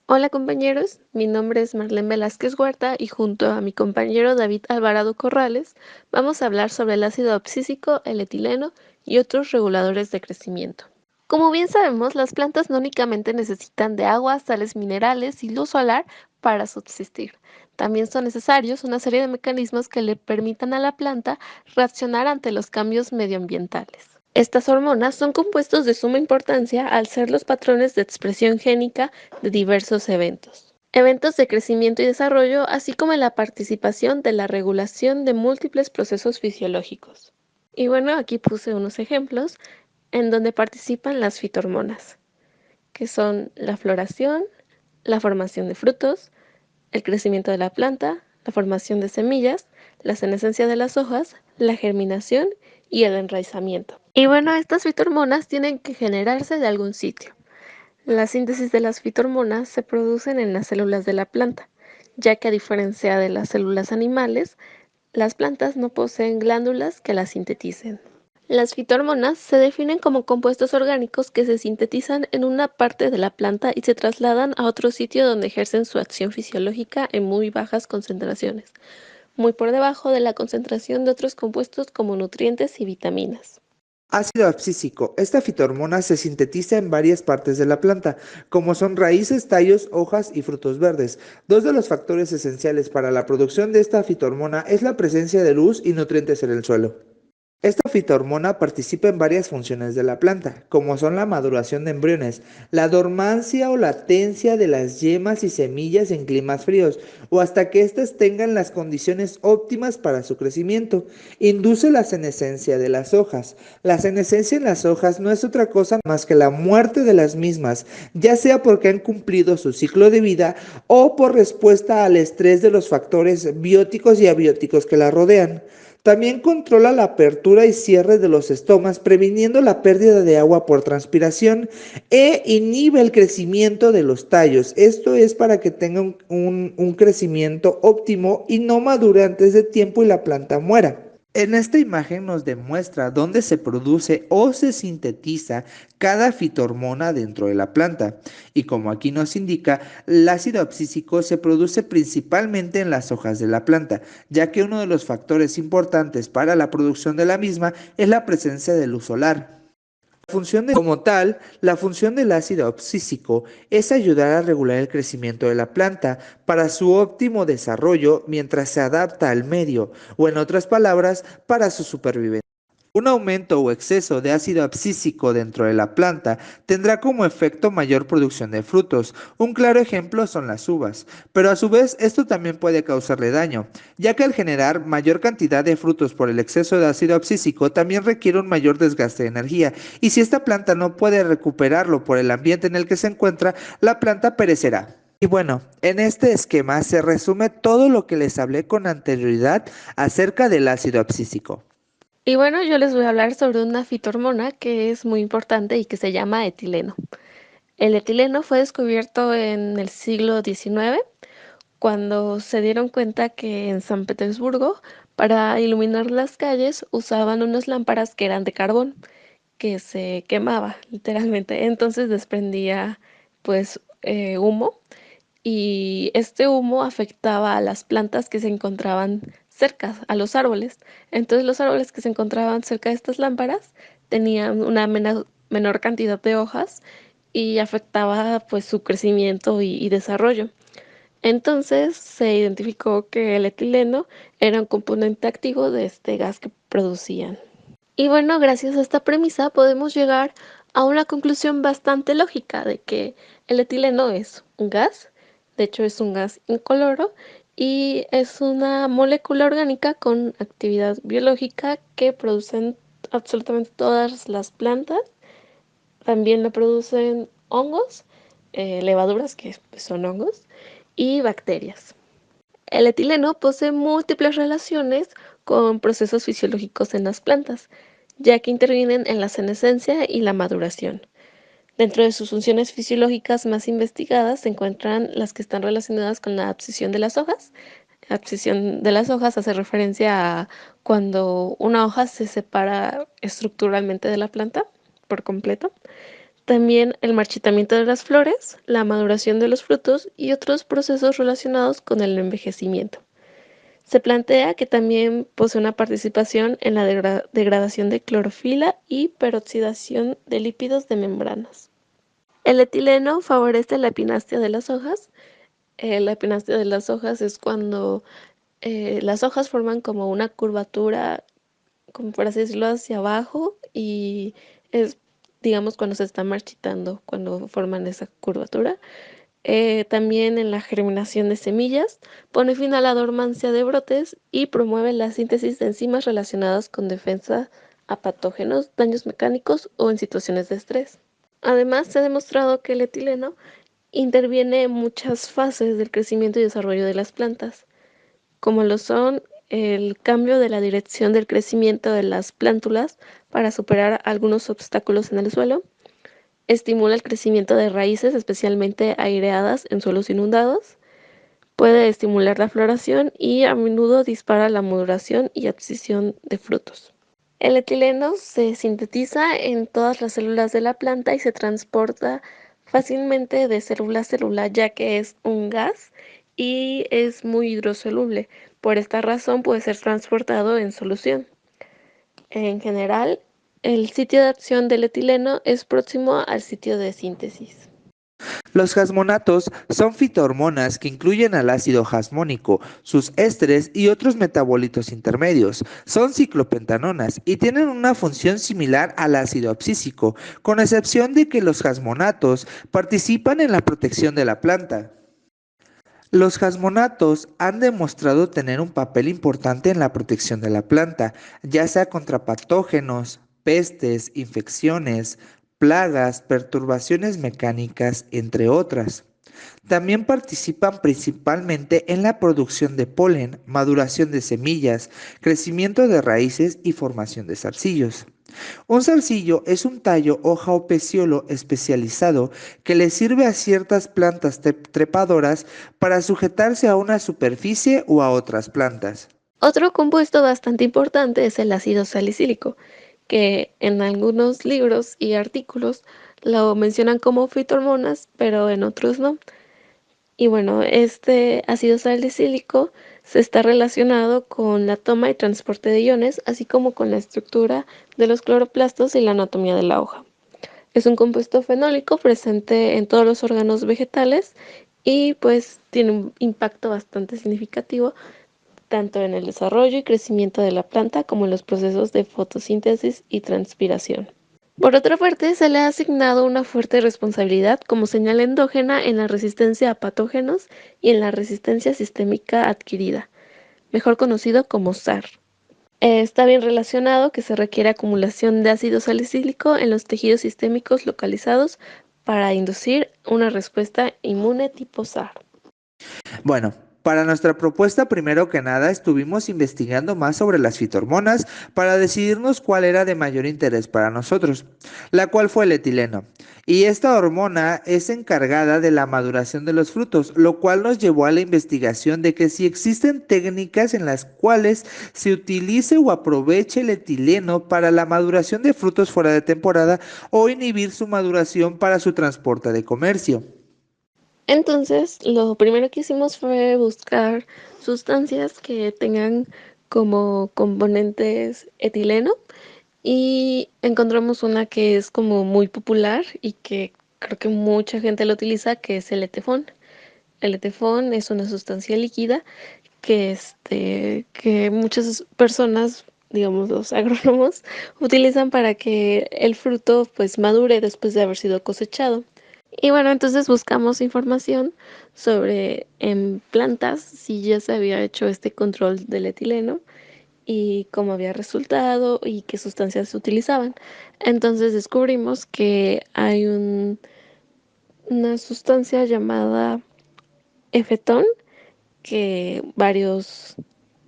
Hola compañeros, mi nombre es Marlene Velázquez Huerta y junto a mi compañero David Alvarado Corrales vamos a hablar sobre el ácido abscísico, el etileno y otros reguladores de crecimiento. Como bien sabemos, las plantas no únicamente necesitan de agua, sales minerales y luz solar para subsistir. También son necesarios una serie de mecanismos que le permitan a la planta reaccionar ante los cambios medioambientales. Estas hormonas son compuestos de suma importancia al ser los patrones de expresión génica de diversos eventos. Eventos de crecimiento y desarrollo, así como en la participación de la regulación de múltiples procesos fisiológicos. Y bueno, aquí puse unos ejemplos en donde participan las fitohormonas, que son la floración, la formación de frutos, el crecimiento de la planta, la formación de semillas, la senescencia de las hojas, la germinación y el enraizamiento. Y bueno, estas fitohormonas tienen que generarse de algún sitio. La síntesis de las fitohormonas se producen en las células de la planta, ya que a diferencia de las células animales, las plantas no poseen glándulas que las sinteticen. Las fitohormonas se definen como compuestos orgánicos que se sintetizan en una parte de la planta y se trasladan a otro sitio donde ejercen su acción fisiológica en muy bajas concentraciones, muy por debajo de la concentración de otros compuestos como nutrientes y vitaminas. Ácido abscísico. Esta fitohormona se sintetiza en varias partes de la planta, como son raíces, tallos, hojas y frutos verdes. Dos de los factores esenciales para la producción de esta fitohormona es la presencia de luz y nutrientes en el suelo. Esta fitohormona participa en varias funciones de la planta, como son la maduración de embriones, la dormancia o latencia de las yemas y semillas en climas fríos, o hasta que éstas tengan las condiciones óptimas para su crecimiento. Induce la senescencia de las hojas. La senescencia en las hojas no es otra cosa más que la muerte de las mismas, ya sea porque han cumplido su ciclo de vida o por respuesta al estrés de los factores bióticos y abióticos que la rodean. También controla la apertura y cierre de los estomas, previniendo la pérdida de agua por transpiración e inhibe el crecimiento de los tallos. Esto es para que tenga un crecimiento óptimo y no madure antes de tiempo y la planta muera. En esta imagen nos demuestra dónde se produce o se sintetiza cada fitohormona dentro de la planta. Y como aquí nos indica, el ácido abscísico se produce principalmente en las hojas de la planta, ya que uno de los factores importantes para la producción de la misma es la presencia de luz solar. Como tal, la función del ácido abscísico es ayudar a regular el crecimiento de la planta para su óptimo desarrollo mientras se adapta al medio, o en otras palabras, para su supervivencia. Un aumento o exceso de ácido abscísico dentro de la planta tendrá como efecto mayor producción de frutos. Un claro ejemplo son las uvas, pero a su vez esto también puede causarle daño, ya que al generar mayor cantidad de frutos por el exceso de ácido abscísico también requiere un mayor desgaste de energía, y si esta planta no puede recuperarlo por el ambiente en el que se encuentra, la planta perecerá. Y bueno, en este esquema se resume todo lo que les hablé con anterioridad acerca del ácido abscísico. Y bueno, yo les voy a hablar sobre una fitohormona que es muy importante y que se llama etileno. El etileno fue descubierto en el siglo XIX cuando se dieron cuenta que en San Petersburgo para iluminar las calles usaban unas lámparas que eran de carbón, que se quemaba literalmente. Entonces desprendía pues humo y este humo afectaba a las plantas que se encontraban cerca, a los árboles. Entonces los árboles que se encontraban cerca de estas lámparas tenían una menor cantidad de hojas y afectaba pues su crecimiento y desarrollo. Entonces se identificó que el etileno era un componente activo de este gas que producían. Y bueno, gracias a esta premisa podemos llegar a una conclusión bastante lógica de que el etileno es un gas, de hecho es un gas incoloro y es una molécula orgánica con actividad biológica que producen absolutamente todas las plantas. También lo producen hongos, levaduras que pues, son hongos y bacterias. El etileno posee múltiples relaciones con procesos fisiológicos en las plantas, ya que intervienen en la senescencia y la maduración. Dentro de sus funciones fisiológicas más investigadas se encuentran las que están relacionadas con la abscisión de las hojas. La abscisión de las hojas hace referencia a cuando una hoja se separa estructuralmente de la planta por completo. También el marchitamiento de las flores, la maduración de los frutos y otros procesos relacionados con el envejecimiento. Se plantea que también posee una participación en la degradación de clorofila y peroxidación de lípidos de membranas. El etileno favorece la epinastia de las hojas. La epinastia de las hojas es cuando las hojas forman como una curvatura, como por así decirlo, hacia abajo, y es, digamos, cuando se está marchitando, cuando forman esa curvatura. También en la germinación de semillas, pone fin a la dormancia de brotes y promueve la síntesis de enzimas relacionadas con defensa a patógenos, daños mecánicos o en situaciones de estrés. Además, se ha demostrado que el etileno interviene en muchas fases del crecimiento y desarrollo de las plantas, como lo son el cambio de la dirección del crecimiento de las plántulas para superar algunos obstáculos en el suelo. Estimula el crecimiento de raíces, especialmente aireadas en suelos inundados. Puede estimular la floración y a menudo dispara la maduración y adquisición de frutos. El etileno se sintetiza en todas las células de la planta y se transporta fácilmente de célula a célula, ya que es un gas y es muy hidrosoluble. Por esta razón puede ser transportado en solución. En general, el sitio de acción del etileno es próximo al sitio de síntesis. Los jasmonatos son fitohormonas que incluyen al ácido jasmónico, sus ésteres y otros metabolitos intermedios. Son ciclopentanonas y tienen una función similar al ácido abscísico, con excepción de que los jasmonatos participan en la protección de la planta. Los jasmonatos han demostrado tener un papel importante en la protección de la planta, ya sea contra patógenos, pestes, infecciones, plagas, perturbaciones mecánicas, entre otras. También participan principalmente en la producción de polen, maduración de semillas, crecimiento de raíces y formación de zarcillos. Un zarcillo es un tallo, hoja o peciolo especializado que le sirve a ciertas plantas trepadoras para sujetarse a una superficie o a otras plantas. Otro compuesto bastante importante es el ácido salicílico, que en algunos libros y artículos lo mencionan como fitohormonas, pero en otros no. Y bueno, este ácido salicílico se está relacionado con la toma y transporte de iones, así como con la estructura de los cloroplastos y la anatomía de la hoja. Es un compuesto fenólico presente en todos los órganos vegetales y pues tiene un impacto bastante significativo tanto en el desarrollo y crecimiento de la planta como en los procesos de fotosíntesis y transpiración. Por otra parte, se le ha asignado una fuerte responsabilidad como señal endógena en la resistencia a patógenos y en la resistencia sistémica adquirida, mejor conocido como SAR. Está bien relacionado que se requiere acumulación de ácido salicílico en los tejidos sistémicos localizados para inducir una respuesta inmune tipo SAR. Bueno, para nuestra propuesta, primero que nada, estuvimos investigando más sobre las fitohormonas para decidirnos cuál era de mayor interés para nosotros, la cual fue el etileno. Y esta hormona es encargada de la maduración de los frutos, lo cual nos llevó a la investigación de que si existen técnicas en las cuales se utilice o aproveche el etileno para la maduración de frutos fuera de temporada o inhibir su maduración para su transporte de comercio. Entonces, lo primero que hicimos fue buscar sustancias que tengan como componentes etileno y encontramos una que es como muy popular y que creo que mucha gente lo utiliza, que es el etefón. El etefón es una sustancia líquida que muchas personas, digamos los agrónomos, utilizan para que el fruto pues madure después de haber sido cosechado. Y bueno, entonces buscamos información sobre en plantas si ya se había hecho este control del etileno y cómo había resultado y qué sustancias se utilizaban. Entonces descubrimos que hay una sustancia llamada efetón que varios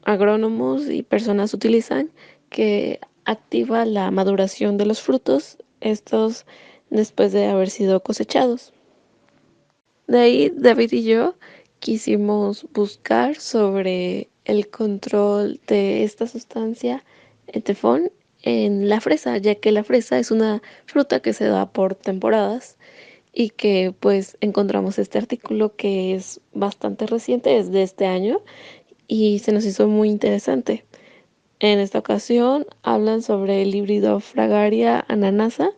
agrónomos y personas utilizan, que activa la maduración de los frutos, estos después de haber sido cosechados. De ahí David y yo quisimos buscar sobre el control de esta sustancia, el tefón, en la fresa, ya que la fresa es una fruta que se da por temporadas y que pues encontramos este artículo que es bastante reciente, es de este año y se nos hizo muy interesante. En esta ocasión hablan sobre el híbrido Fragaria ananasa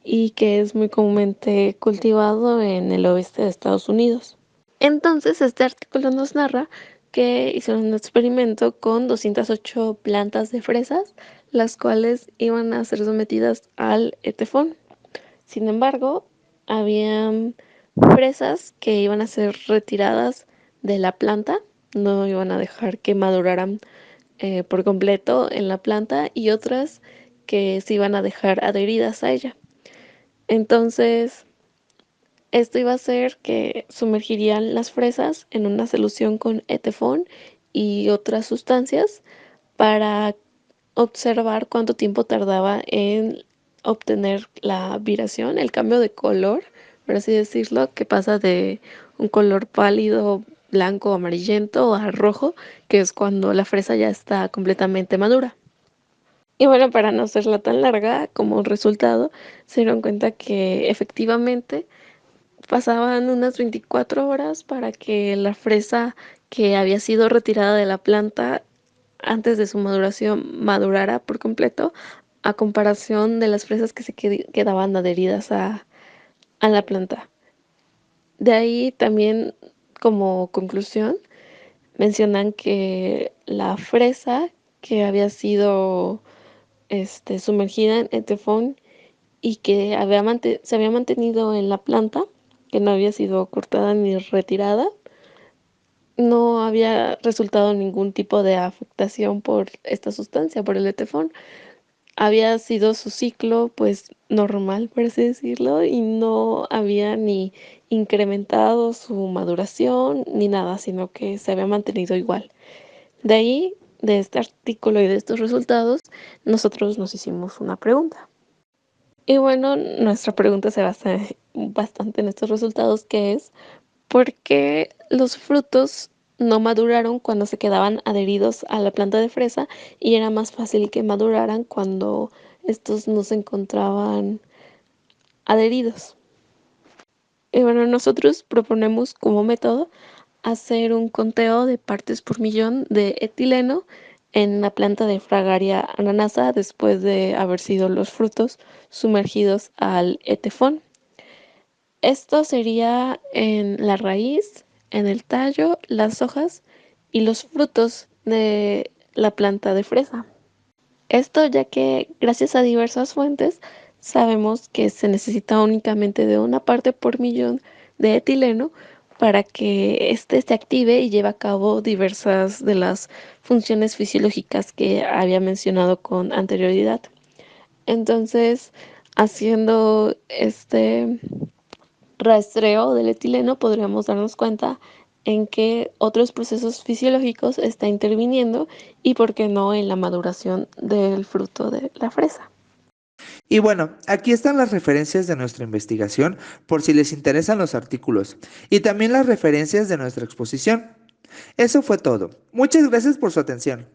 y que es muy comúnmente cultivado en el oeste de Estados Unidos. Entonces, este artículo nos narra que hicieron un experimento con 208 plantas de fresas, las cuales iban a ser sometidas al etefón. Sin embargo, habían fresas que iban a ser retiradas de la planta, no iban a dejar que maduraran por completo en la planta y otras que se iban a dejar adheridas a ella. Entonces, esto iba a hacer que sumergirían las fresas en una solución con etefón y otras sustancias para observar cuánto tiempo tardaba en obtener la viración, el cambio de color, por así decirlo, que pasa de un color pálido, blanco, amarillento a rojo, que es cuando la fresa ya está completamente madura. Y bueno, para no hacerla tan larga, como resultado, se dieron cuenta que efectivamente pasaban unas 24 horas para que la fresa que había sido retirada de la planta antes de su maduración madurara por completo, a comparación de las fresas que se quedaban adheridas a la planta. De ahí también, como conclusión, mencionan que la fresa que había sido sumergida en etefón y que se había mantenido en la planta, que no había sido cortada ni retirada, no había resultado ningún tipo de afectación por esta sustancia, por el etefón. Había sido su ciclo, pues normal, por así decirlo, y no había ni incrementado su maduración ni nada, sino que se había mantenido igual. De ahí, de este artículo y de estos resultados, nosotros nos hicimos una pregunta. Y bueno, nuestra pregunta se basa bastante en estos resultados, que es ¿por qué los frutos no maduraron cuando se quedaban adheridos a la planta de fresa y era más fácil que maduraran cuando estos no se encontraban adheridos? Y bueno, nosotros proponemos como método hacer un conteo de partes por millón de etileno en la planta de Fragaria ananasa después de haber sido los frutos sumergidos al etefón. Esto sería en la raíz, en el tallo, las hojas y los frutos de la planta de fresa. Esto ya que gracias a diversas fuentes sabemos que se necesita únicamente de una parte por millón de etileno para que éste se active y lleve a cabo diversas de las funciones fisiológicas que había mencionado con anterioridad. Entonces, haciendo este rastreo del etileno podríamos darnos cuenta en qué otros procesos fisiológicos está interviniendo y por qué no en la maduración del fruto de la fresa. Y bueno, aquí están las referencias de nuestra investigación por si les interesan los artículos y también las referencias de nuestra exposición. Eso fue todo. Muchas gracias por su atención.